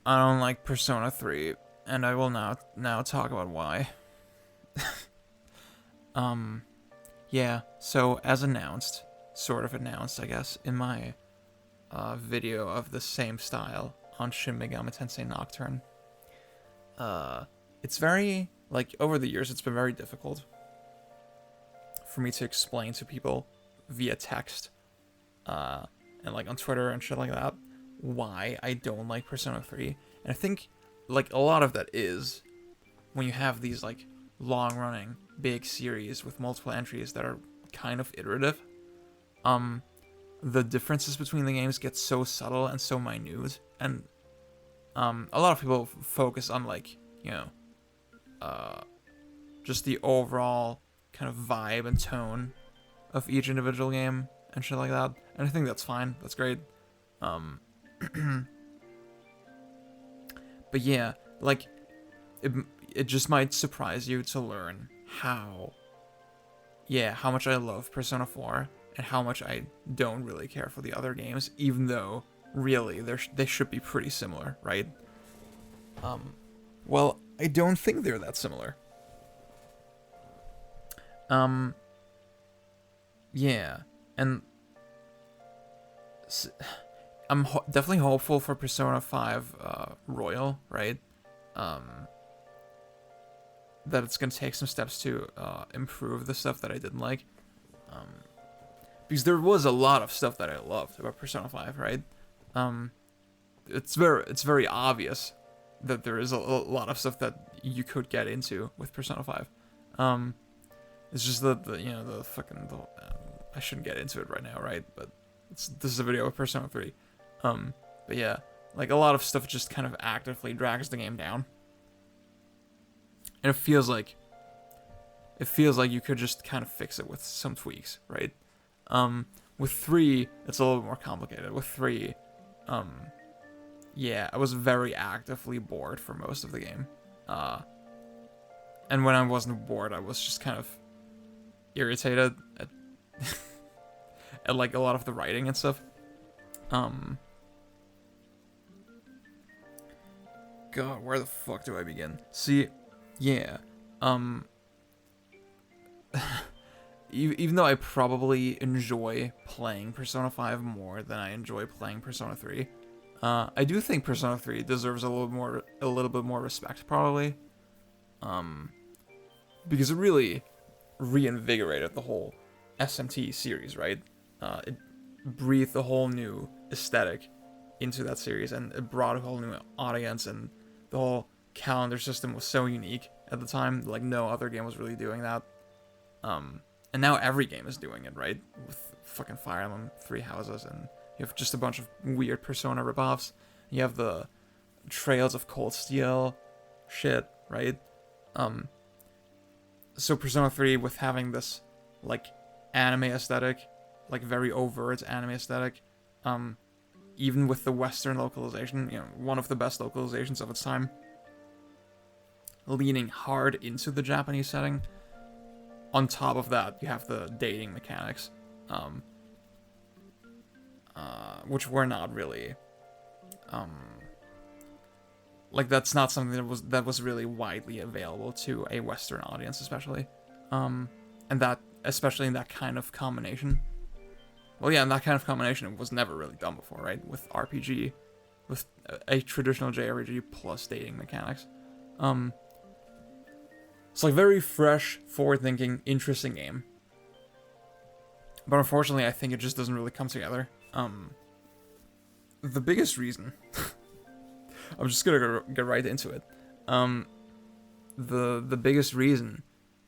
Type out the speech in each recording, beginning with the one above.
I don't like Persona 3, and I will now talk about why. um, yeah. So as announced, sort of announced, I guess, in my video of the same style on Shin Megami Tensei Nocturne. It's very, like, over the years, it's been very difficult for me to explain to people via text, and like on Twitter and shit like that, why I don't like Persona 3. And I think, like, a lot of that is when you have these, like, long-running, big series with multiple entries that are kind of iterative, the differences between the games get so subtle and so minute, and a lot of people focus on, like, you know, just the overall kind of vibe and tone of each individual game and shit like that. And I think that's fine. That's great. But yeah, like, it just might surprise you to learn how much I love Persona 4 and how much I don't really care for the other games, even though really they should be pretty similar, right? Well, I don't think they're that similar. Yeah, and I'm definitely hopeful for Persona 5 Royal, right? That it's gonna take some steps to improve the stuff that I didn't like. Because there was a lot of stuff that I loved about Persona 5, right? It's very obvious that there is a lot of stuff that you could get into with Persona 5. It's just that I shouldn't get into it right now, right? But this is a video of Persona 3. But yeah, like, a lot of stuff just kind of actively drags the game down. And it feels like you could just kind of fix it with some tweaks, right? With 3, it's a little bit more complicated. With 3, yeah, I was very actively bored for most of the game. And when I wasn't bored, I was just kind of irritated at, at like, a lot of the writing and stuff. God, where the fuck do I begin? See, yeah, even though I probably enjoy playing Persona 5 more than I enjoy playing Persona 3, I do think Persona 3 deserves a little bit more respect, probably. Because it really reinvigorated the whole SMT series, right? It breathed a whole new aesthetic into that series, and it brought a whole new audience, and the whole calendar system was so unique at the time. Like, no other game was really doing that. And now every game is doing it, right? With fucking Fire Emblem, Three Houses, and you have just a bunch of weird Persona ripoffs. You have the Trails of Cold Steel shit, right? So Persona 3, with having this, like, anime aesthetic, like, very overt anime aesthetic, even with the Western localization, you know, one of the best localizations of its time, leaning hard into the Japanese setting. On top of that, you have the dating mechanics, which were not really, like, that's not something that was really widely available to a Western audience, especially, and that, especially in that kind of combination. Well, yeah, in that kind of combination, it was never really done before, right? With RPG, with a traditional JRPG plus dating mechanics. It's like very fresh, forward-thinking, interesting game. But unfortunately, I think it just doesn't really come together. The biggest reason, I'm just gonna get right into it. The biggest reason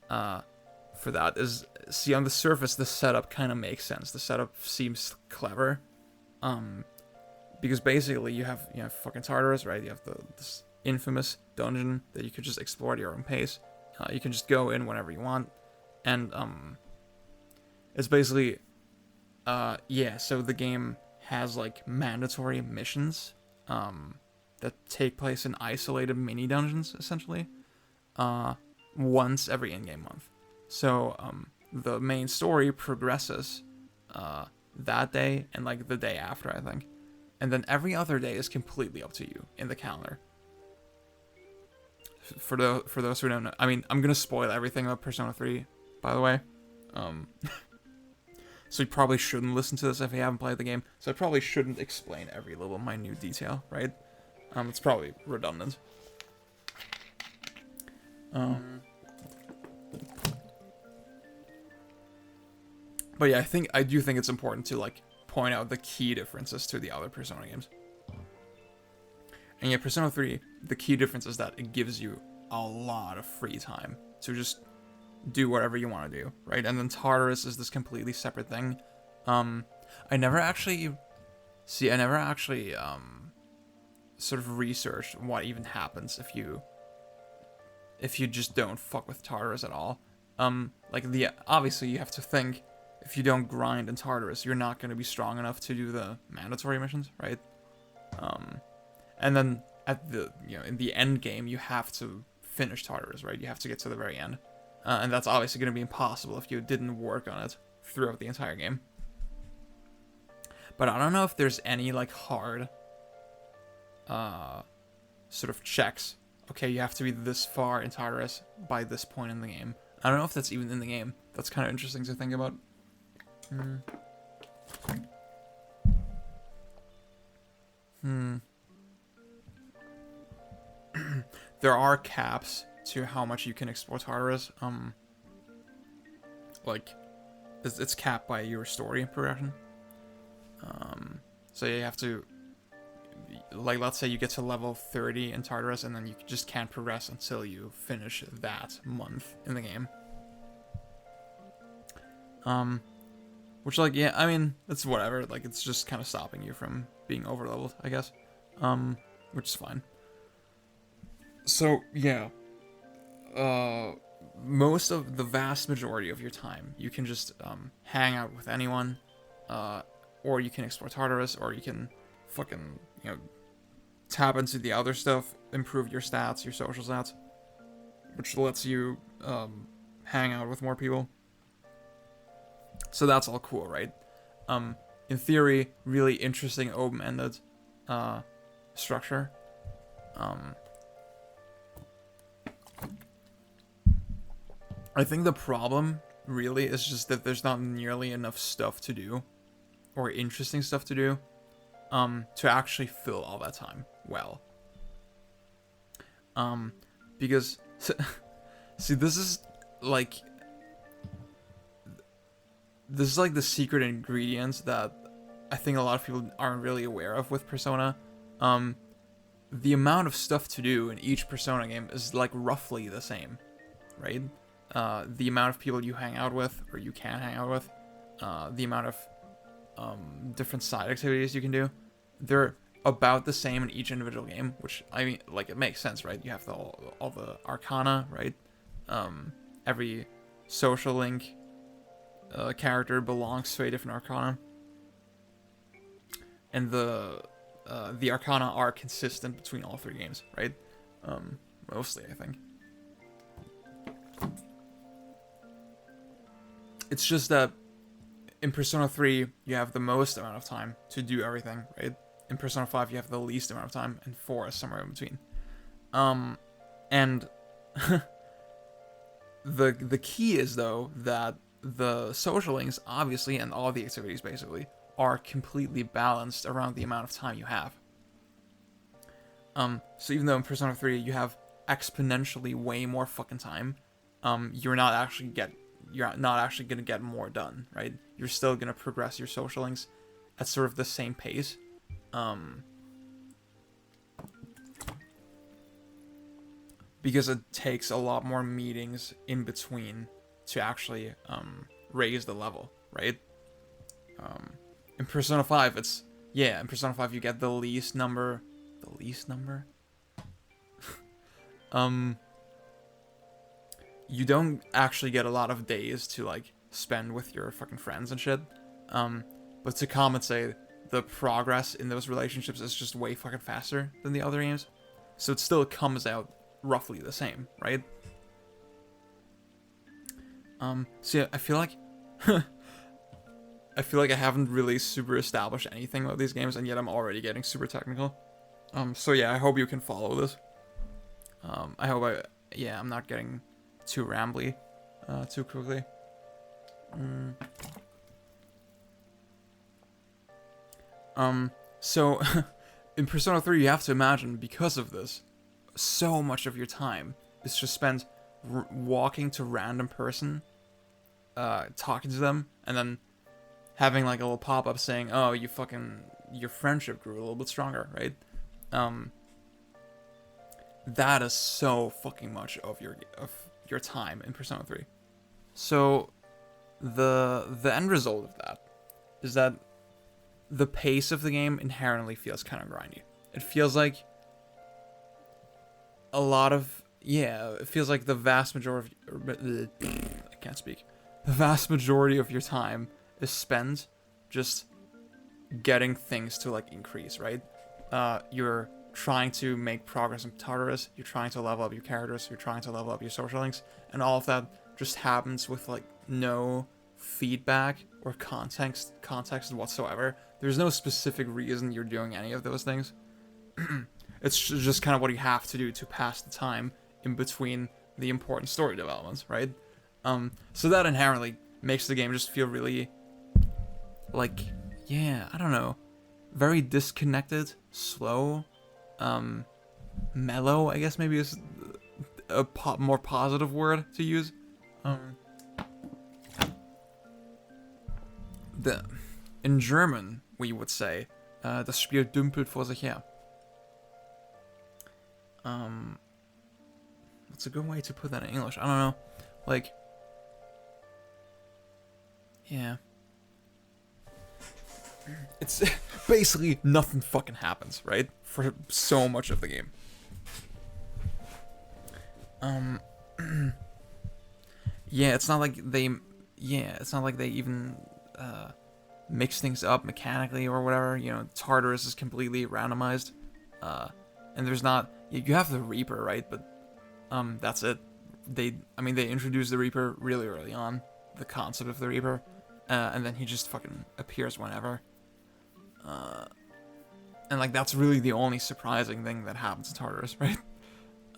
for that is, see, on the surface, the setup kind of makes sense. The setup seems clever, because basically you have fucking Tartarus, right? You have this infamous dungeon that you could just explore at your own pace. You can just go in whenever you want, and it's basically, so the game has, like, mandatory missions that take place in isolated mini dungeons, essentially, once every in-game month. So the main story progresses that day and, like, the day after, I think. And then every other day is completely up to you in the calendar. For those who don't know, I mean, I'm gonna spoil everything about Persona 3, by the way. So you probably shouldn't listen to this if you haven't played the game. So I probably shouldn't explain every little minute detail, right? It's probably redundant. But yeah, I do think it's important to like point out the key differences to the other Persona games. And yeah, Persona 3, the key difference is that it gives you a lot of free time to just do whatever you want to do, right? And then Tartarus is this completely separate thing. I never actually sort of researched what even happens if you just don't fuck with Tartarus at all. Obviously you have to think, if you don't grind in Tartarus, you're not going to be strong enough to do the mandatory missions, right? And then in the end game, you have to finish Tartarus, right? You have to get to the very end. And that's obviously going to be impossible if you didn't work on it throughout the entire game. But I don't know if there's any, like, hard sort of checks. Okay, you have to be this far in Tartarus by this point in the game. I don't know if that's even in the game. That's kind of interesting to think about. There are caps to how much you can explore Tartarus. Like, it's capped by your story progression. So you have to, like, let's say you get to level 30 in Tartarus, and then you just can't progress until you finish that month in the game. Which, like, yeah, I mean, it's whatever. Like, it's just kind of stopping you from being overleveled, I guess. Which is fine. So, yeah. Most of the vast majority of your time, you can just hang out with anyone, or you can explore Tartarus, or you can fucking, tap into the other stuff, improve your stats, your social stats, which lets you hang out with more people. So that's all cool, right? In theory, really interesting open-ended structure. I think the problem really is just that there's not nearly enough stuff to do, or interesting stuff to do, to actually fill all that time well. Because, see, this is like the secret ingredients that I think a lot of people aren't really aware of with Persona. The amount of stuff to do in each Persona game is like roughly the same, right? The amount of people you hang out with, or you can hang out with, the amount of different side activities you can do, they're about the same in each individual game, which, I mean, like, it makes sense, right? You have all the arcana, right? Every social link character belongs to a different arcana, and the arcana are consistent between all three games, right? Mostly, I think. It's just that in Persona 3, you have the most amount of time to do everything, right? In Persona 5, you have the least amount of time, and 4 is somewhere in between. And the key is, though, that the social links, obviously, and all the activities, basically, are completely balanced around the amount of time you have. So even though in Persona 3, you have exponentially way more fucking time, you're not actually going to get more done, right? You're still going to progress your social links at sort of the same pace. Because it takes a lot more meetings in between to actually raise the level, right? In Persona 5, in Persona 5 you get the least number? You don't actually get a lot of days to, like, spend with your fucking friends and shit. But to compensate, the progress in those relationships is just way fucking faster than the other games. So it still comes out roughly the same, right? So yeah, I feel like I feel like I haven't really super established anything about these games, and yet I'm already getting super technical. So yeah, I hope you can follow this. I'm not getting too rambly, too quickly. So in Persona 3, you have to imagine, because of this, so much of your time is just spent walking to random person, talking to them, and then having like a little pop-up saying, oh, your friendship grew a little bit stronger, right? That is so fucking much of your time in Persona 3. So the end result of that is that the pace of the game inherently feels kind of grindy. It feels like it feels like the vast majority I can't speak. The vast majority of your time is spent just getting things to like increase, right? You're trying to make progress in Tartarus, you're trying to level up your characters, you're trying to level up your social links, and all of that just happens with like no feedback or context whatsoever. There's no specific reason you're doing any of those things. It's just kind of what you have to do to pass the time in between the important story developments, right? So that inherently makes the game just feel really like, I don't know, very disconnected, slow, mellow, I guess maybe is a more positive word to use. In German, we would say, das Spiel dümpelt vor sich her. What's a good way to put that in English? I don't know. Like, yeah. It's basically nothing fucking happens, right? For so much of the game. It's not like they even mix things up mechanically or whatever. You know, Tartarus is completely randomized, and there's not. You have the Reaper, right? But that's it. They introduced the Reaper really early on, the concept of the Reaper, and then he just fucking appears whenever. And like that's really the only surprising thing that happens in Tartarus, right?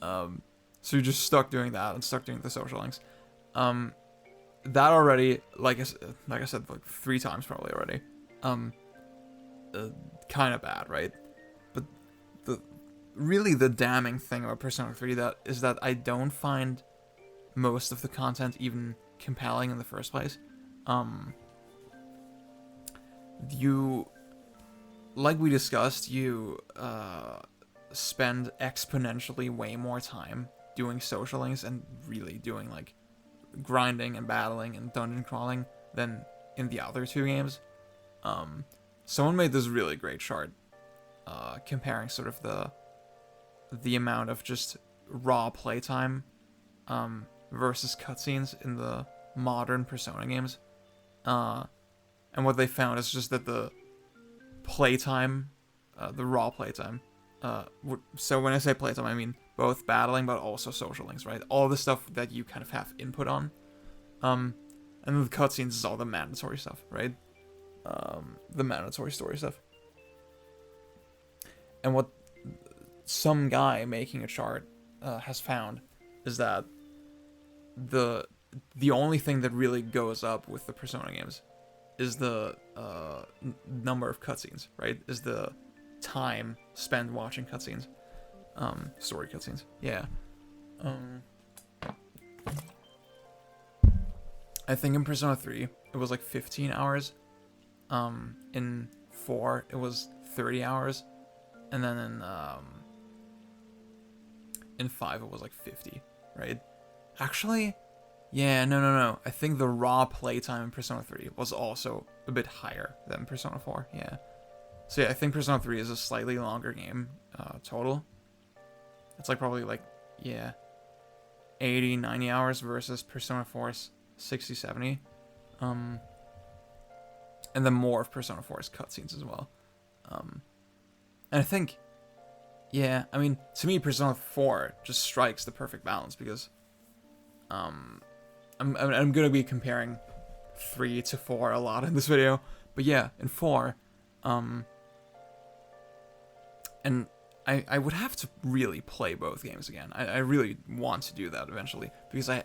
So you're just stuck doing that and stuck doing the social links. That already, like I said, like 3 times probably already. Kind of bad, right? But the damning thing about Persona 3 is that I don't find most of the content even compelling in the first place. Like we discussed, you spend exponentially way more time doing social links and really doing like grinding and battling and dungeon crawling than in the other 2 games. Someone made this really great chart comparing sort of the amount of just raw playtime versus cutscenes in the modern Persona games. And what they found is just that the playtime, the raw playtime, so when I say playtime, I mean both battling but also social links, right? All the stuff that you kind of have input on. And then the cutscenes is all the mandatory stuff, right? The mandatory story stuff. And what some guy making a chart has found is that the only thing that really goes up with the Persona games is the number of cutscenes, right? Is the time spent watching cutscenes, story cutscenes. Yeah. I think in Persona 3 it was like 15 hours. In 4 it was 30 hours, and then in 5 it was like 50, right? Actually, yeah, no. I think the raw playtime in Persona 3 was also a bit higher than Persona 4, yeah. So yeah, I think Persona 3 is a slightly longer game, total. It's like probably like, 80, 90 hours versus Persona 4's 60, 70. And then more of Persona 4's cutscenes as well. And I think, to me, Persona 4 just strikes the perfect balance because, I'm gonna be comparing 3 to 4 a lot in this video. But yeah, in 4, and I would have to really play both games again. I really want to do that eventually, because I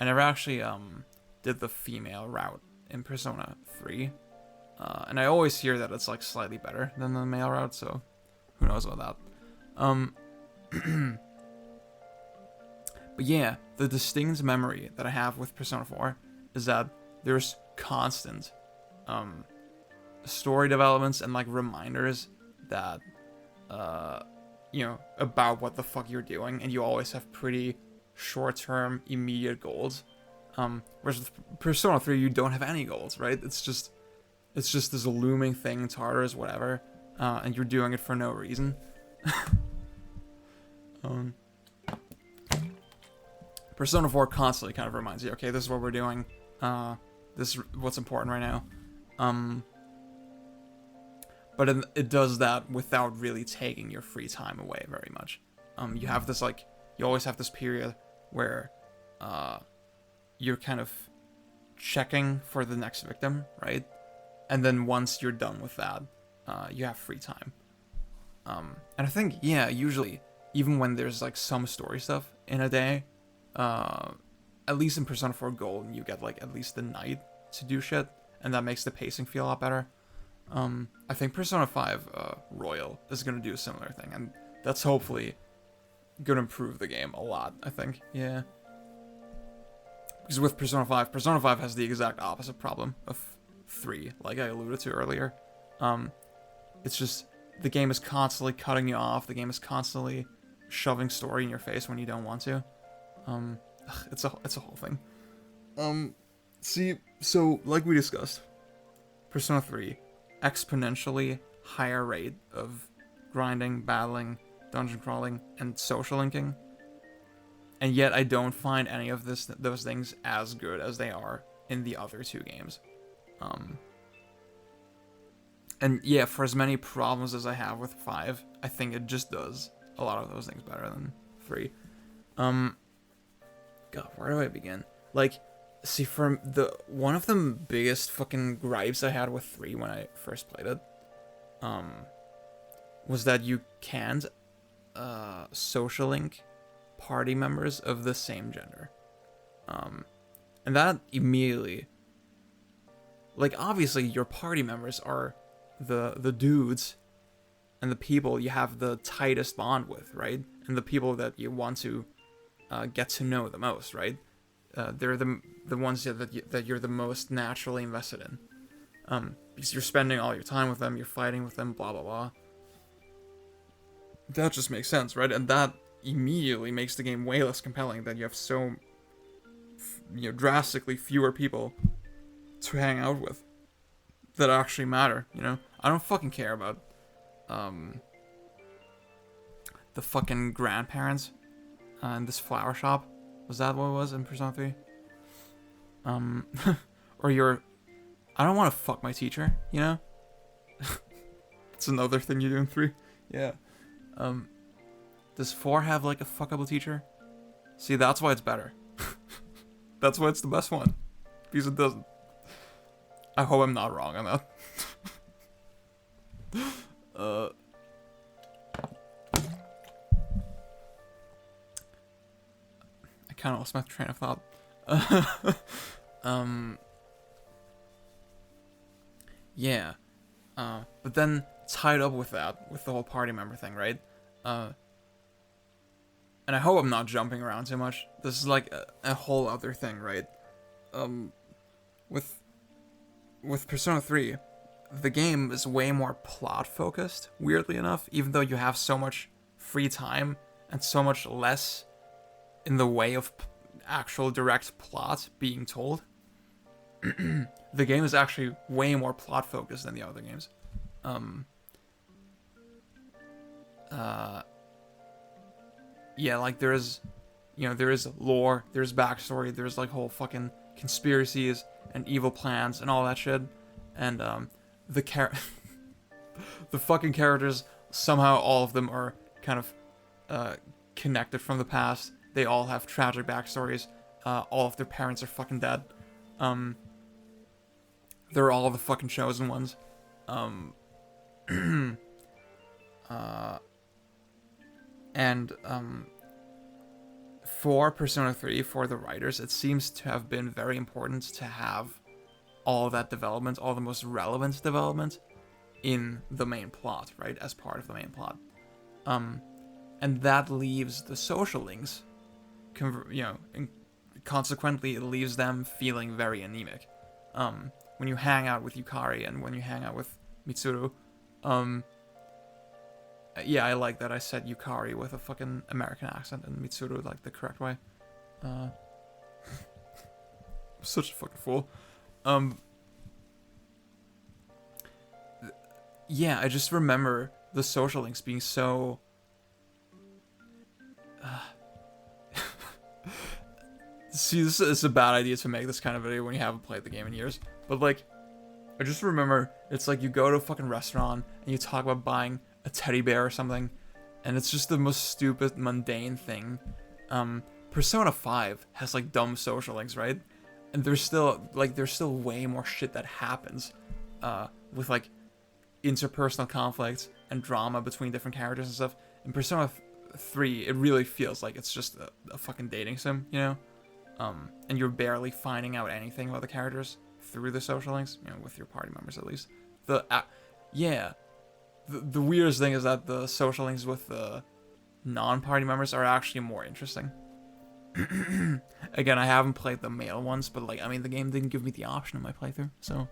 never actually did the female route in Persona 3. And I always hear that it's like slightly better than the male route, so who knows about that. But yeah, the distinct memory that I have with Persona 4 is that there's constant story developments and like reminders that about what the fuck you're doing, and you always have pretty short-term, immediate goals. Whereas with Persona 3, you don't have any goals, right? It's just this looming thing, Tartarus, whatever, and you're doing it for no reason. Persona 4 constantly kind of reminds you, okay, this is what we're doing, this is what's important right now. But it does that without really taking your free time away very much. You have this, like, you always have this period where you're kind of checking for the next victim, right? And then once you're done with that, you have free time. And I think, yeah, usually, even when there's, like, some story stuff in a day, at least in Persona 4 Gold, you get, like, at least the night to do shit, and that makes the pacing feel a lot better. I think Persona 5 Royal is going to do a similar thing, and that's hopefully going to improve the game a lot, I think, yeah. Because with Persona 5 has the exact opposite problem of 3, like I alluded to earlier. It's just, the game is constantly cutting you off, the game is constantly shoving story in your face when you don't want to. It's a whole thing. See, so, like we discussed, Persona 3, exponentially higher rate of grinding, battling, dungeon crawling, and social linking. And yet I don't find any of those things as good as they are in the other two games. And yeah, for as many problems as I have with 5, I think it just does a lot of those things better than 3. God, where do I begin? Like, see, from one of the biggest fucking gripes I had with 3 when I first played it, was that you can't social link party members of the same gender. And that immediately, like, obviously your party members are the dudes and the people you have the tightest bond with, right? And the people that you want to get to know the most, right? They're the ones that you're the most naturally invested in. Because you're spending all your time with them, you're fighting with them, blah, blah, blah. That just makes sense, right? And that immediately makes the game way less compelling, that you have so, drastically fewer people to hang out with that actually matter, I don't fucking care about, the fucking grandparents in this flower shop. Was that what it was in Persona 3? Or I don't want to fuck my teacher, It's another thing you do in 3. Yeah. Does 4 have, like, a fuckable teacher? See, that's why it's better. That's why it's the best one. Because it doesn't. I hope I'm not wrong on that. I kind of lost my train of thought. Yeah. But then tied up with that, with the whole party member thing, right? And I hope I'm not jumping around too much. This is like a whole other thing, right? With Persona 3, the game is way more plot focused, weirdly enough, even though you have so much free time and so much less in the way of actual direct plot being told. The game is actually way more plot focused than the other games. Yeah, like there is lore, there's backstory, there's like whole fucking conspiracies and evil plans and all that shit, and the fucking characters, somehow all of them are kind of connected from the past. They all have tragic backstories. All of their parents are fucking dead. They're all the fucking chosen ones. And for Persona 3, for the writers, it seems to have been very important to have all that development, all the most relevant development, in the main plot, right? As part of the main plot. And that leaves the social links, and consequently it leaves them feeling very anemic. When you hang out with Yukari and when you hang out with Mitsuru, yeah, I like that I said Yukari with a fucking American accent and Mitsuru like the correct way. Such a fucking fool. Yeah, I just remember the social links being so... See, this is a bad idea to make this kind of video when you haven't played the game in years. But, like, I just remember, it's like you go to a fucking restaurant and you talk about buying a teddy bear or something, and it's just the most stupid, mundane thing. Persona 5 has, like, dumb social links, right? And there's still way more shit that happens, with, like, interpersonal conflicts and drama between different characters and stuff. In Persona 3, it really feels like it's just a fucking dating sim, you know? And you're barely finding out anything about the characters through the social links, you know, with your party members at least. The weirdest thing is that the social links with the non-party members are actually more interesting. Again, I haven't played the male ones, but, like, I mean, the game didn't give me the option in my playthrough, so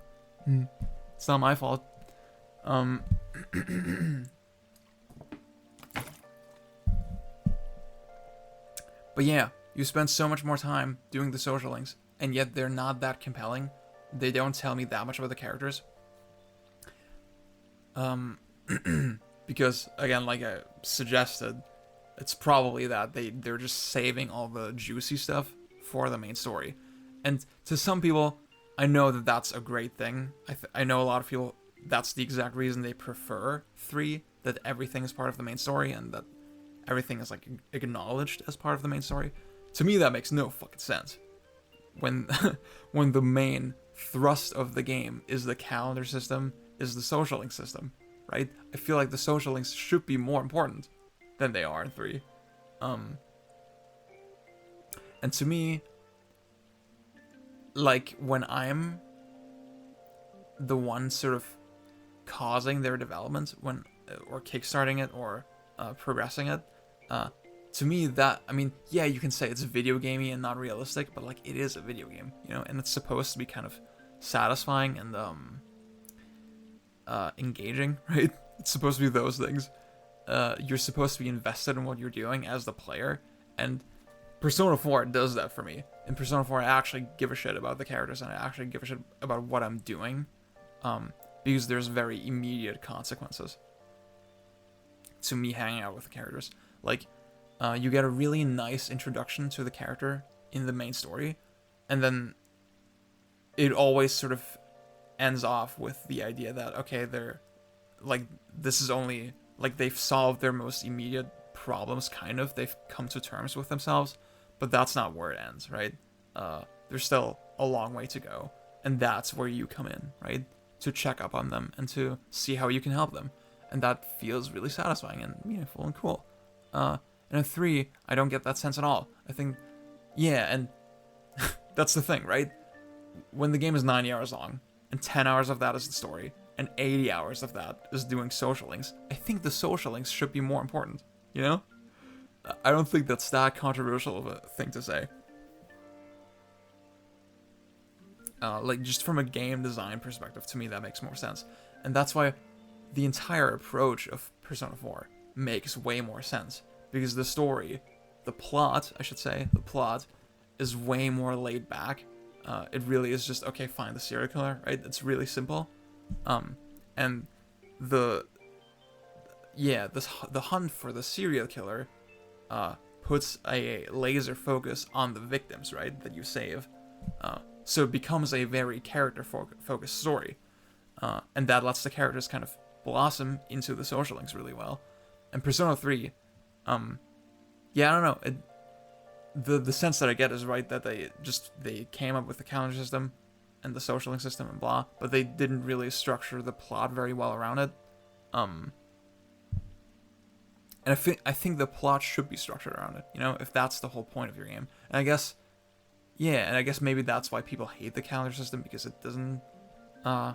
it's not my fault. But yeah, you spend so much more time doing the social links, and yet they're not that compelling. They don't tell me that much about the characters. Because, again, like I suggested, it's probably that they're just saving all the juicy stuff for the main story. And to some people, I know that that's a great thing. I know a lot of people, that's the exact reason they prefer 3, that everything is part of the main story and that everything is, like, acknowledged as part of the main story. To me, that makes no fucking sense. When the main thrust of the game is the calendar system, is the social link system, right? I feel like the social links should be more important than they are in 3. And to me, like, when I'm the one sort of causing their development, or kickstarting it, or progressing it, to me, that, I mean, yeah, you can say it's video gamey and not realistic, but, like, it is a video game, you know, and it's supposed to be kind of satisfying and engaging, right? It's supposed to be those things. You're supposed to be invested in what you're doing as the player, and Persona 4 does that for me. In Persona 4, I actually give a shit about the characters, and I actually give a shit about what I'm doing, because there's very immediate consequences to me hanging out with the characters. Like, you get a really nice introduction to the character in the main story, and then it always sort of ends off with the idea that, okay, they're, like, this is only, like, they've solved their most immediate problems, kind of. They've come to terms with themselves, but that's not where it ends, right? There's still a long way to go, and that's where you come in, right? To check up on them and to see how you can help them, and that feels really satisfying and meaningful and cool. And in 3, I don't get that sense at all. I think, yeah, and that's the thing, right? When the game is 90 hours long, and 10 hours of that is the story, and 80 hours of that is doing social links, I think the social links should be more important, you know? I don't think that's that controversial of a thing to say. Like, just from a game design perspective, to me, that makes more sense. And that's why the entire approach of Persona 4 makes way more sense. Because the story, the plot is way more laid back. It really is just, okay, find the serial killer, right? It's really simple. And the hunt for the serial killer puts a laser focus on the victims, right, that you save. So it becomes a very character-focused story. And that lets the characters kind of blossom into the social links really well. And Persona 3, yeah, I don't know. the sense that I get is right that they came up with the calendar system and the social link system and blah, but they didn't really structure the plot very well around it. And I think the plot should be structured around it, you know, if that's the whole point of your game. And I guess, yeah, and I guess maybe that's why people hate the calendar system, because it doesn't, yeah,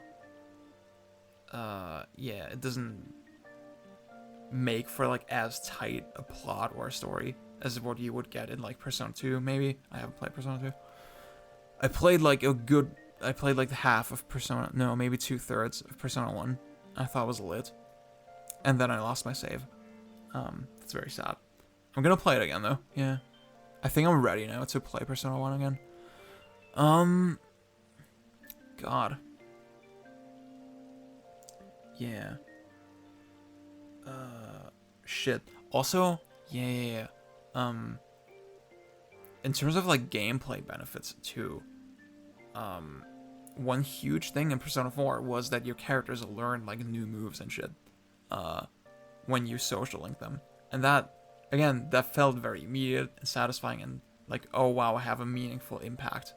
it doesn't make for like as tight a plot or a story as what you would get in like Persona 2, maybe. I haven't played Persona 2. I played like the half of Persona, no, maybe 2/3 of Persona 1. I thought it was lit. And then I lost my save. That's very sad. I'm gonna play it again though, yeah. I think I'm ready now to play Persona 1 again. God. Yeah. Shit. Also, yeah. In terms of like gameplay benefits too, one huge thing in Persona 4 was that your characters learned like new moves and shit, when you social link them. And that, again, that felt very immediate and satisfying and like, oh wow, I have a meaningful impact.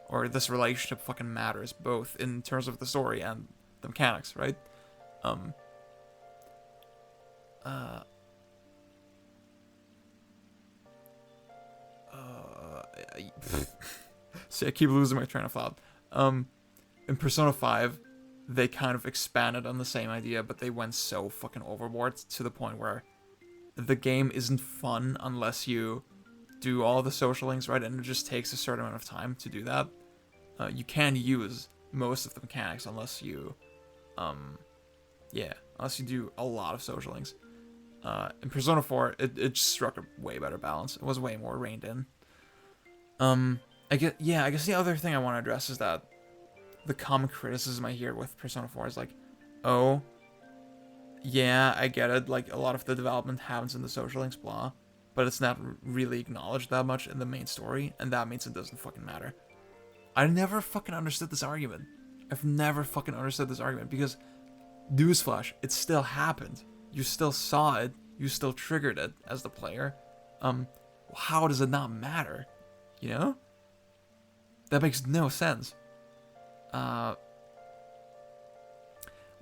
Or this relationship fucking matters, both in terms of the story and the mechanics, right? See, I keep losing my train of thought. In Persona 5, they kind of expanded on the same idea, but they went so fucking overboard to the point where the game isn't fun unless you do all the social links, right? And it just takes a certain amount of time to do that. You can use most of the mechanics unless you, unless you do a lot of social links. In Persona 4, it just struck a way better balance. It was way more reined in. I guess the other thing I want to address is that the common criticism I hear with Persona 4 is like, oh, yeah, I get it, like, a lot of the development happens in the social links, blah, but it's not really acknowledged that much in the main story, and that means it doesn't fucking matter. I never fucking understood this argument. I've never fucking understood this argument, because, newsflash, it still happened. You still saw it, you still triggered it as the player. How does it not matter? You know? That makes no sense.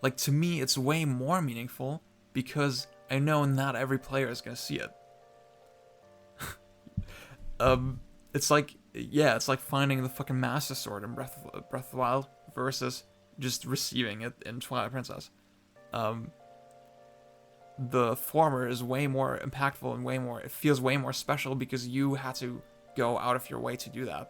Like, to me, it's way more meaningful because I know not every player is gonna see it. It's like, yeah, it's like finding the fucking Master Sword in Breath of the Wild versus just receiving it in Twilight Princess. The former is way more impactful and it feels way more special because you had to go out of your way to do that.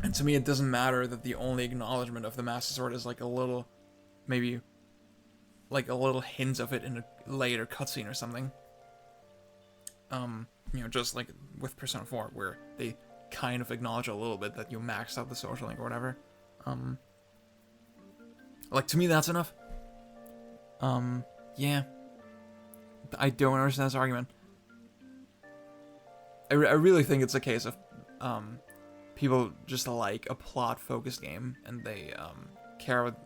And to me, it doesn't matter that the only acknowledgement of the Master Sword is like a little, maybe, like a little hint of it in a later cutscene or something. You know, just like with Persona 4, where they kind of acknowledge a little bit that you maxed out the social link or whatever. Like, to me, that's enough. Yeah. I don't understand this argument. I really think it's a case of, people just like a plot-focused game, and they, care about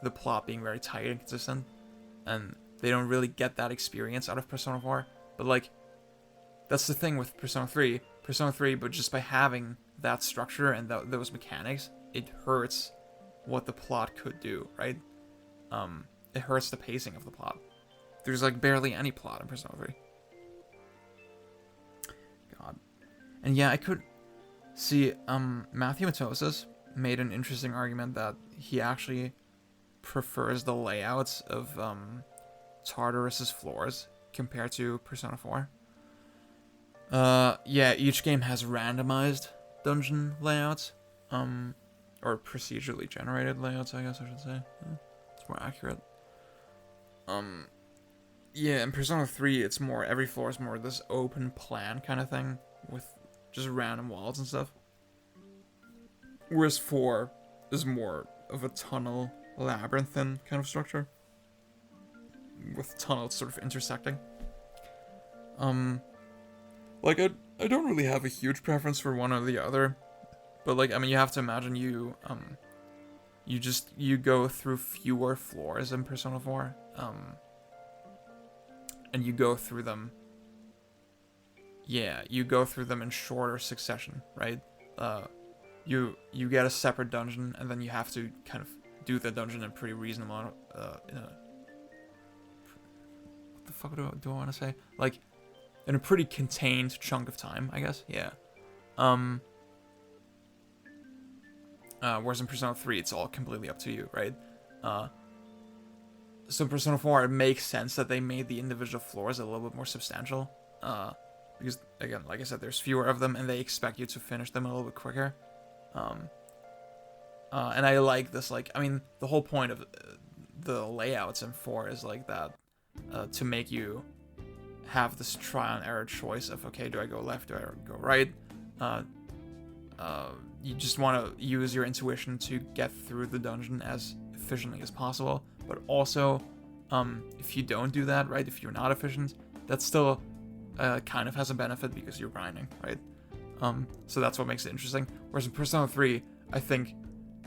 the plot being very tight and consistent, and they don't really get that experience out of Persona 4, but, like, that's the thing with Persona 3, but just by having that structure and those mechanics, it hurts what the plot could do, right? It hurts the pacing of the plot. There's, like, barely any plot in Persona 3. God. And yeah, I could see, Matthias made an interesting argument that he actually prefers the layouts of, Tartarus's floors compared to Persona 4. Yeah, each game has randomized dungeon layouts, or procedurally generated layouts, I guess I should say. Yeah, it's more accurate. Yeah, in Persona 3, it's more, every floor is more this open plan kind of thing, with just random walls and stuff. Whereas 4 is more of a tunnel, labyrinthine kind of structure, with tunnels sort of intersecting. Like, I don't really have a huge preference for one or the other, but, like, I mean, you have to imagine you go through fewer floors in Persona 4, and you go through them. Yeah, you go through them in shorter succession, right? You get a separate dungeon, and then you have to kind of do the dungeon in pretty reasonable, what the fuck do I want to say? Like, in a pretty contained chunk of time, I guess. Yeah. Whereas in Persona 3, it's all completely up to you, right? So in Persona 4, it makes sense that they made the individual floors a little bit more substantial. Because, again, like I said, there's fewer of them, and they expect you to finish them a little bit quicker. And I like this, like, I mean, the whole point of the layouts in 4 is like that, to make you have this trial-and-error choice of, okay, do I go left, do I go right? You just want to use your intuition to get through the dungeon as efficiently as possible, but also, if you don't do that, right, if you're not efficient, that still kind of has a benefit because you're grinding, right? So that's what makes it interesting. Whereas in Persona 3, I think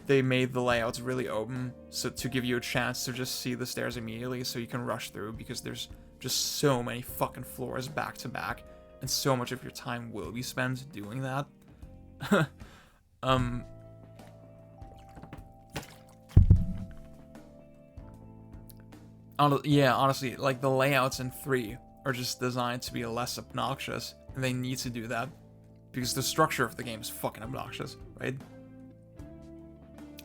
they made the layouts really open so to give you a chance to just see the stairs immediately so you can rush through, because there's just so many fucking floors back to back, and so much of your time will be spent doing that. Yeah, honestly, like, the layouts in 3 are just designed to be less obnoxious, and they need to do that because the structure of the game is fucking obnoxious, right?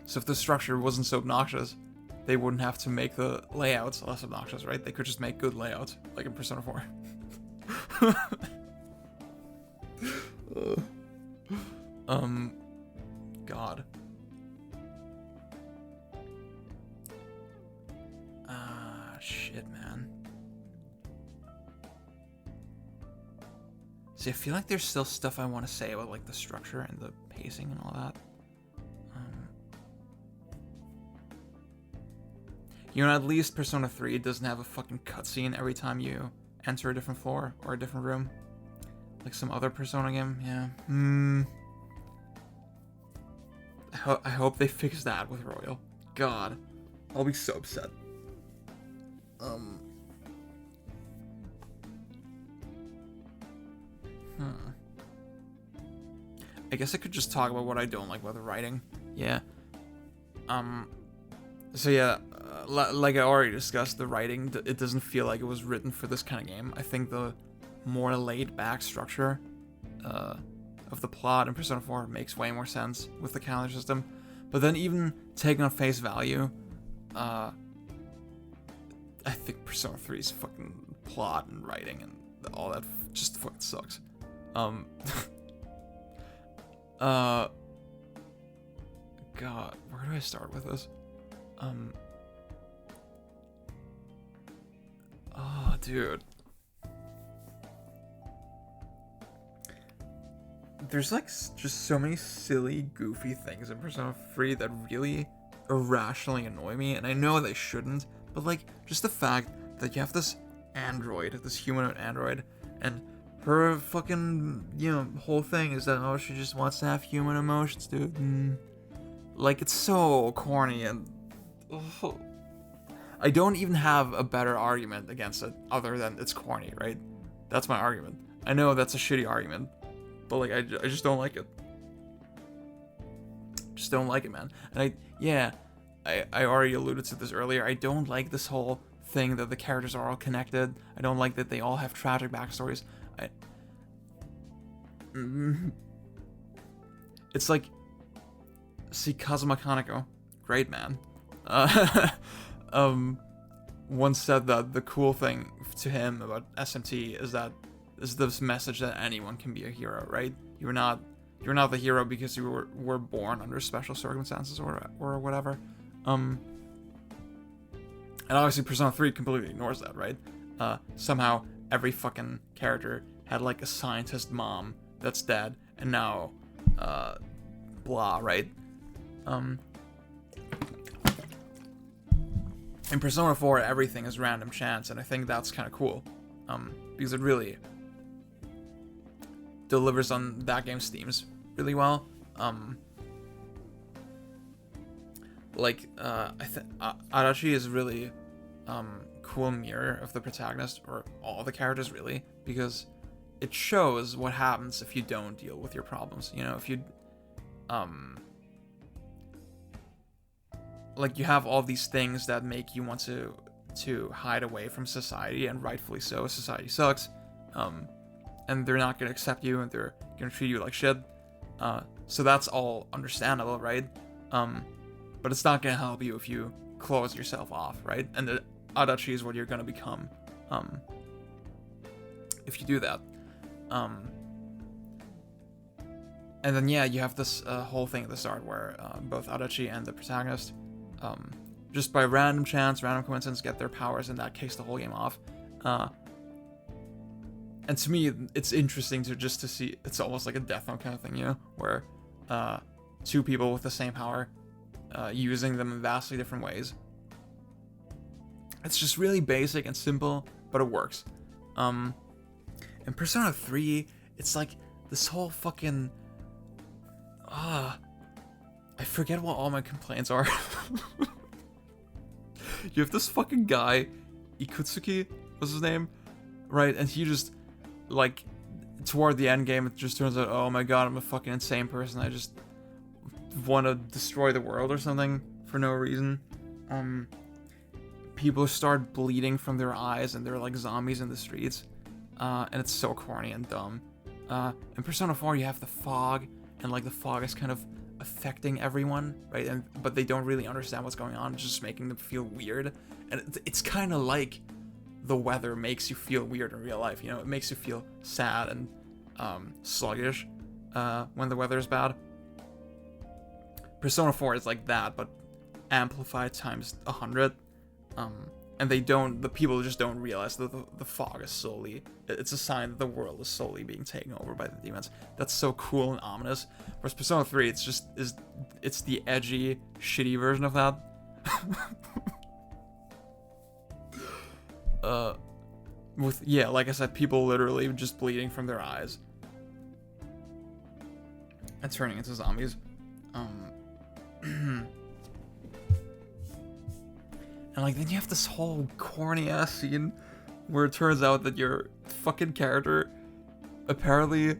So if the structure wasn't so obnoxious, they wouldn't have to make the layouts less obnoxious, right? They could just make good layouts, like in Persona 4. God. Shit, man. See, I feel like there's still stuff I want to say about, like, the structure and the pacing and all that. You know, at least Persona 3 doesn't have a fucking cutscene every time you enter a different floor or a different room. Like some other Persona game, yeah. I hope they fix that with Royal. God, I'll be so upset. I guess I could just talk about what I don't like about the writing. Yeah. So yeah, like I already discussed, the writing, it doesn't feel like it was written for this kind of game. I think the more laid-back structure of the plot in Persona 4 makes way more sense with the calendar system. But then even taking on face value, I think Persona 3's fucking plot and writing and all that just fucking sucks. God, where do I start with this? Oh, dude. There's, like, just so many silly, goofy things in Persona 3 that really irrationally annoy me, and I know they shouldn't, but, like, just the fact that you have this android, this humanoid android, and her fucking, you know, whole thing is that, oh, she just wants to have human emotions, dude. Like, it's so corny, and I don't even have a better argument against it other than it's corny, right? That's my argument. I know that's a shitty argument, but, like, I just don't like it. Just don't like it, man. And I already alluded to this earlier. I don't like this whole thing that the characters are all connected. I don't like that they all have tragic backstories. It's like, see, Kazuma Kaneko, great man, once said that the cool thing to him about SMT is this message that anyone can be a hero, right? You're not the hero because you were born under special circumstances or whatever. And obviously Persona 3 completely ignores that, right? Somehow every fucking character had, like, a scientist mom that's dead, and now, blah, right? In Persona 4, everything is random chance, and I think that's kind of cool, because it really delivers on that game's themes really well. Like, I think Arashi is really cool mirror of the protagonist, or all the characters really, because it shows what happens if you don't deal with your problems. You know, if you like, you have all these things that make you want to hide away from society, and rightfully so. Society sucks, and they're not gonna accept you, and they're gonna treat you like shit. So that's all understandable, right? But it's not gonna help you if you close yourself off, right? And the Adachi is what you're gonna become, if you do that. And then yeah, you have this whole thing at the start where both Adachi and the protagonist, just by random chance, random coincidence, get their powers, and that kicks the whole game off. And to me, it's interesting to see. It's almost like a Death Note kind of thing, you know, where two people with the same power, using them in vastly different ways. It's just really basic and simple, but it works. In Persona 3, it's like this whole fucking... I forget what all my complaints are. You have this fucking guy, Ikutsuki was his name, right? And he just, like, toward the end game, it just turns out, oh my god, I'm a fucking insane person. I just want to destroy the world or something for no reason. People start bleeding from their eyes, and they're like zombies in the streets. And it's so corny and dumb. In Persona 4, you have the fog, and like the fog is kind of affecting everyone, right? But they don't really understand what's going on. It's just making them feel weird. And it's kind of like the weather makes you feel weird in real life. You know, it makes you feel sad and sluggish when the weather is bad. Persona 4 is like that, but amplified times 100. And the people just don't realize that the fog is it's a sign that the world is slowly being taken over by the demons. That's so cool and ominous. Whereas Persona 3, it's the edgy, shitty version of that. Like I said, people literally just bleeding from their eyes and turning into zombies. And like, then you have this whole corny ass scene where it turns out that your fucking character, apparently,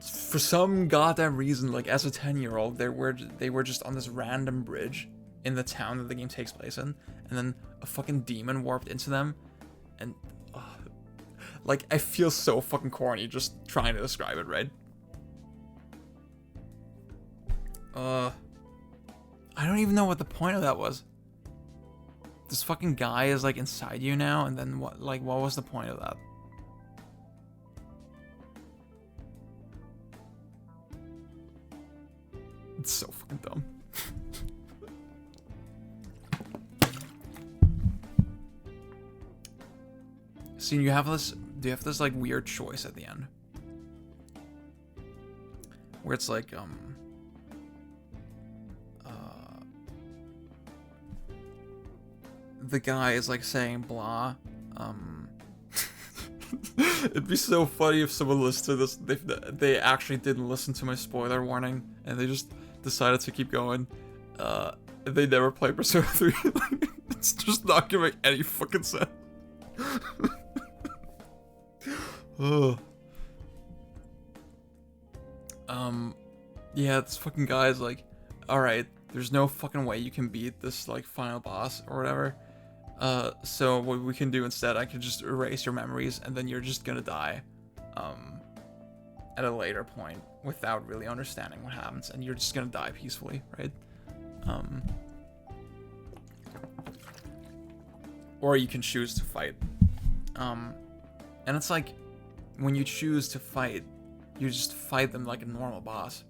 for some goddamn reason, like as a 10-year-old, they were just on this random bridge in the town that the game takes place in, and then a fucking demon warped into them, and like, I feel so fucking corny just trying to describe it, right? I don't even know what the point of that was. This fucking guy is like inside you now, and then what was the point of that? It's so fucking dumb. See, do you have this like weird choice at the end? Where it's like, the guy is like saying blah. It'd be so funny if someone listened to this. They actually didn't listen to my spoiler warning, and they just decided to keep going. They never play Persona 3. It's just not gonna make any fucking sense. Yeah, this fucking guy is like, alright, there's no fucking way you can beat this like final boss or whatever. So what we can do instead, I can just erase your memories, and then you're just gonna die at a later point without really understanding what happens, and you're just gonna die peacefully, right? Or you can choose to fight. And it's like, when you choose to fight, you just fight them like a normal boss,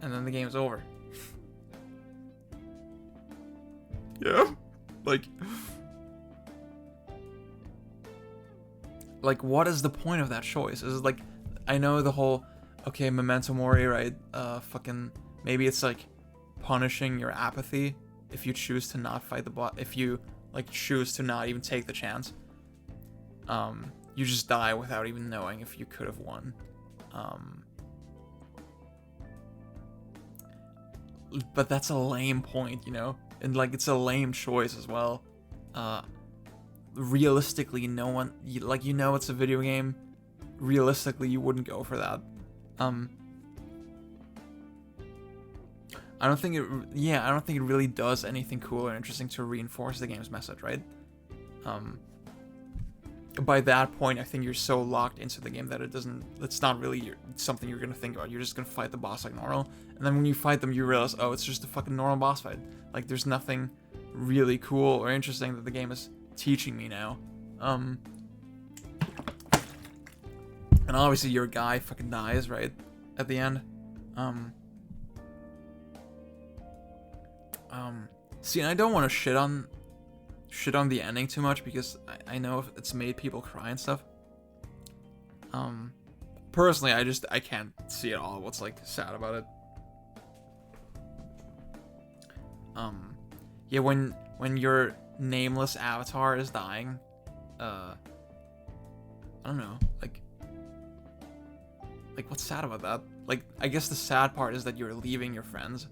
and then the game's over. Yeah, like what is the point of that choice? Is it like, I know the whole, okay, memento mori, right? Fucking, maybe it's like punishing your apathy if you choose to not fight the boss. If you like choose to not even take the chance, you just die without even knowing if you could have won. But that's a lame point, you know? and like it's a lame choice as well. Realistically, no one, like, you know, it's a video game. Realistically, you wouldn't go for that. I don't think it really does anything cool or interesting to reinforce the game's message, right? By that point, I think you're so locked into the game that it's not really something you're gonna think about. You're just gonna fight the boss like normal, and then when you fight them, you realize, oh, it's just a fucking normal boss fight. Like, there's nothing really cool or interesting that the game is teaching me now. And obviously your guy fucking dies, right? At the end. See, I don't want to shit on the ending too much because I know it's made people cry and stuff. Personally, I can't see at all what's like sad about it. Yeah, when your nameless avatar is dying, I don't know, like what's sad about that? Like, I guess the sad part is that you're leaving your friends.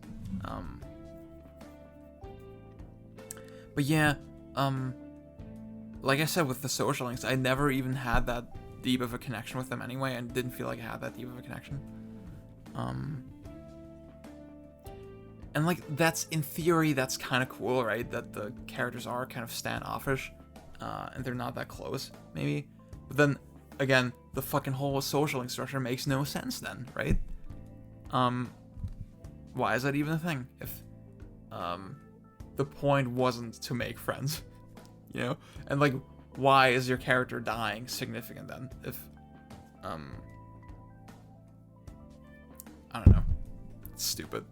But yeah, like I said with the social links, I never even had that deep of a connection with them anyway, and didn't feel like I had that deep of a connection. And like, that's, in theory, that's kind of cool, right? That the characters are kind of standoffish, and they're not that close, maybe. But then, again, the fucking whole social link structure makes no sense then, right? Why is that even a thing? If, the point wasn't to make friends, you know? And like, why is your character dying significant then? If, I don't know. It's stupid.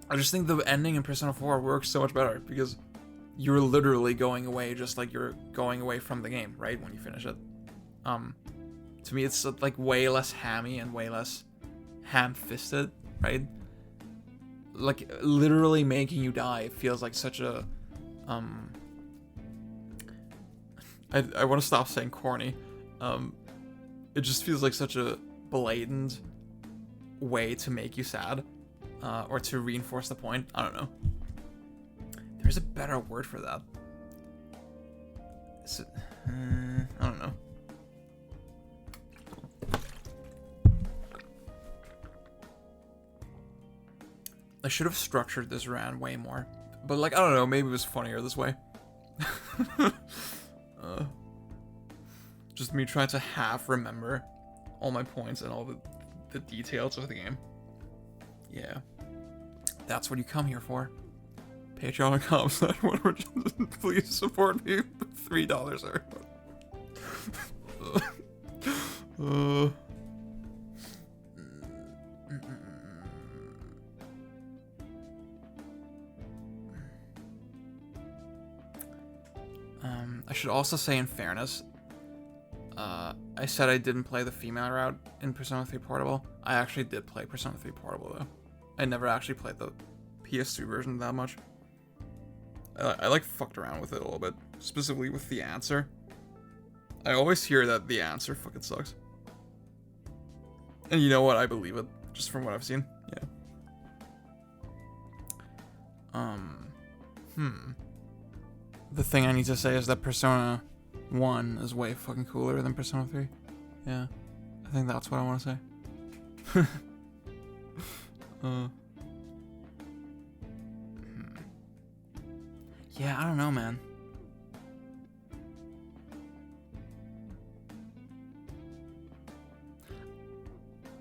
I just think the ending in Persona 4 works so much better because you're literally going away just like you're going away from the game, right? When you finish it. To me, it's like way less hammy and way less ham-fisted, right? Like, literally making you die feels like such a, I want to stop saying corny. It just feels like such a blatant way to make you sad, or to reinforce the point. I don't know. There's a better word for that. Is it, I don't know. I should have structured this rant way more. But like, I don't know, maybe it was funnier this way. Just me trying to half remember all my points and all the details of the game. Yeah. That's what you come here for. Patreon.com/1. Please support me with $3 or I should also say, in fairness, I said I didn't play the female route in Persona 3 Portable. I actually did play Persona 3 Portable, though. I never actually played the PS2 version that much. I like fucked around with it a little bit, specifically with the answer. I always hear that the answer fucking sucks. And you know what? I believe it, just from what I've seen. Yeah. The thing I need to say is that Persona 1 is way fucking cooler than Persona 3. Yeah. I think that's what I want to say. Yeah, I don't know, man.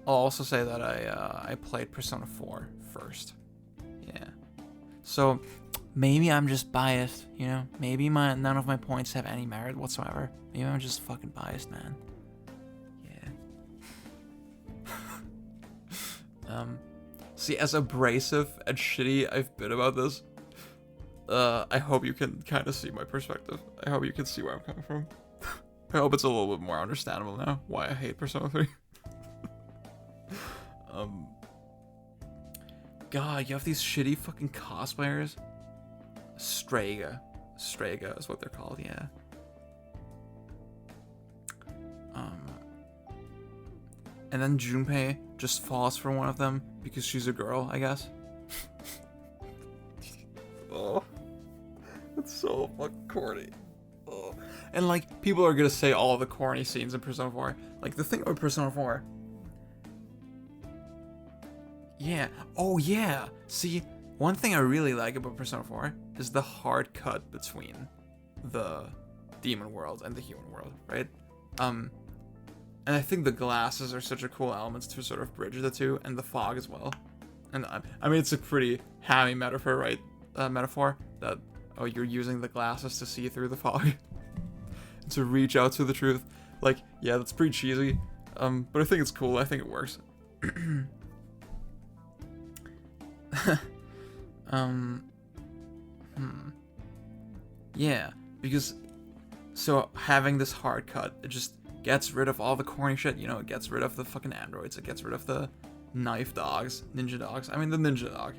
I'll also say that I played Persona 4 first. Yeah. So maybe I'm just biased, you know? Maybe none of my points have any merit whatsoever. Maybe I'm just fucking biased, man. Yeah. See, as abrasive and shitty I've been about this, I hope you can kind of see my perspective. I hope you can see where I'm coming from. I hope it's a little bit more understandable now why I hate Persona 3. God, you have these shitty fucking cosplayers. Strega is what they're called, yeah. and then Junpei just falls for one of them because she's a girl, I guess. Oh, it's so fucking corny. Oh. And like, people are gonna say all the corny scenes in Persona 4. Like, the thing about Persona 4. Yeah. Oh yeah. See, one thing I really like about Persona 4 is the hard cut between the demon world and the human world, right? And I think the glasses are such a cool element to sort of bridge the two, and the fog as well. And I mean, it's a pretty hammy metaphor, right? Metaphor that, oh, you're using the glasses to see through the fog, to reach out to the truth. Like, yeah, that's pretty cheesy, but I think it's cool. I think it works. Yeah, because so having this hard cut, it just gets rid of all the corny shit, you know, it gets rid of the fucking androids, it gets rid of the knife dogs, ninja dogs. I mean, the ninja dog,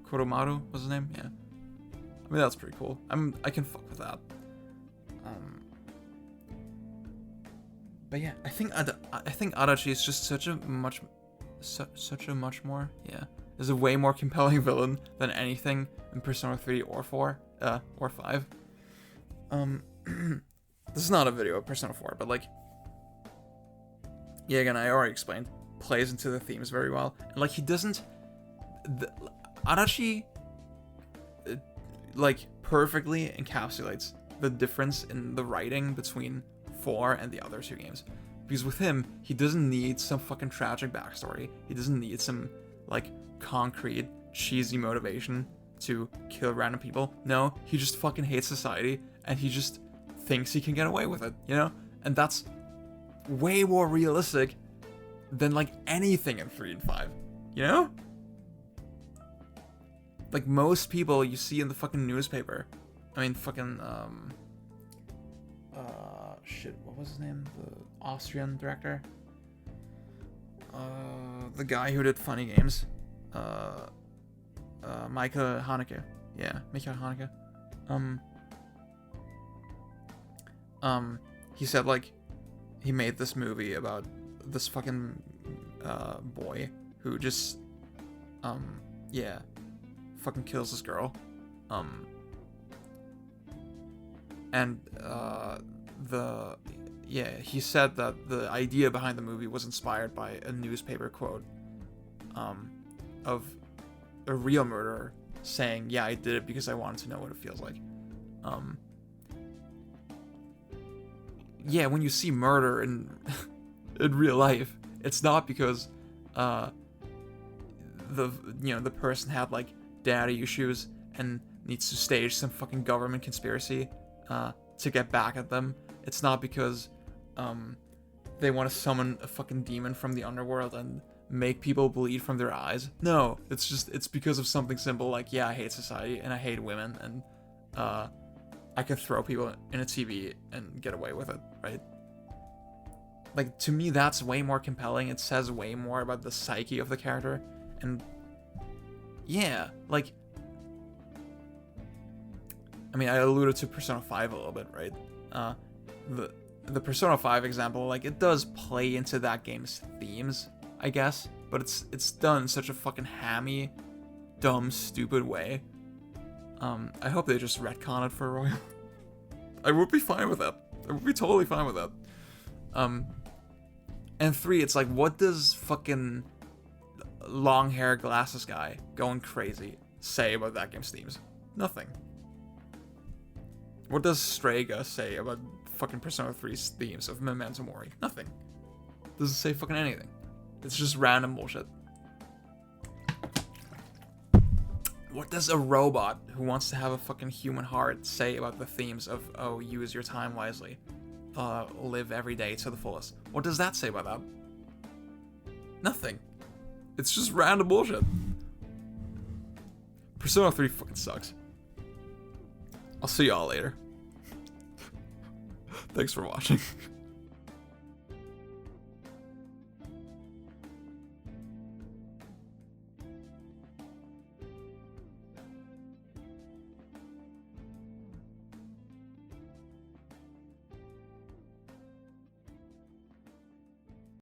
Koromaru was his name, yeah. I mean, that's pretty cool. I can fuck with that. But yeah, I think Adachi is just such a much more, yeah, is a way more compelling villain than anything in Persona 3 or 4, or 5. This is not a video of Persona 4, but like, yeah, again, I already explained, plays into the themes very well, and like, he doesn't, Adachi, like, perfectly encapsulates the difference in the writing between 4 and the other two games. Because with him, he doesn't need some fucking tragic backstory. He doesn't need some, like, concrete, cheesy motivation to kill random people. No, he just fucking hates society, and he just thinks he can get away with it, you know? And that's way more realistic than, like, anything in 3 and 5, you know? Like, most people you see in the fucking newspaper, I mean, fucking, shit, what was his name? The Austrian director? The guy who did Funny Games. Micah Haneke. Yeah, Micah Haneke. He said, like, he made this movie about this fucking, boy who just, yeah, fucking kills this girl. He said that the idea behind the movie was inspired by a newspaper quote of a real murderer saying, yeah, I did it because I wanted to know what it feels like. Yeah, when you see murder in real life, it's not because the person had like daddy issues and needs to stage some fucking government conspiracy to get back at them. It's not because they want to summon a fucking demon from the underworld and make people bleed from their eyes. No, it's because of something simple like, yeah, I hate society and I hate women, and I can throw people in a TV and get away with it, right? Like, to me, that's way more compelling. It says way more about the psyche of the character. And yeah, like, I mean, I alluded to Persona 5 a little bit, right? The Persona 5 example, like, it does play into that game's themes, I guess, but it's done in such a fucking hammy, dumb, stupid way. I hope they just retcon it for a Rhiwion. I would be fine with that. I would be totally fine with that. And 3, it's like, what does fucking long hair glasses guy going crazy say about that game's themes? Nothing. What does Strega say about fucking Persona 3's themes of Memento Mori? Nothing. Doesn't say fucking anything. It's just random bullshit. What does a robot who wants to have a fucking human heart say about the themes of, oh, use your time wisely, live every day to the fullest? What does that say about that? Nothing. It's just random bullshit. Persona 3 fucking sucks. I'll see y'all later. Thanks for watching.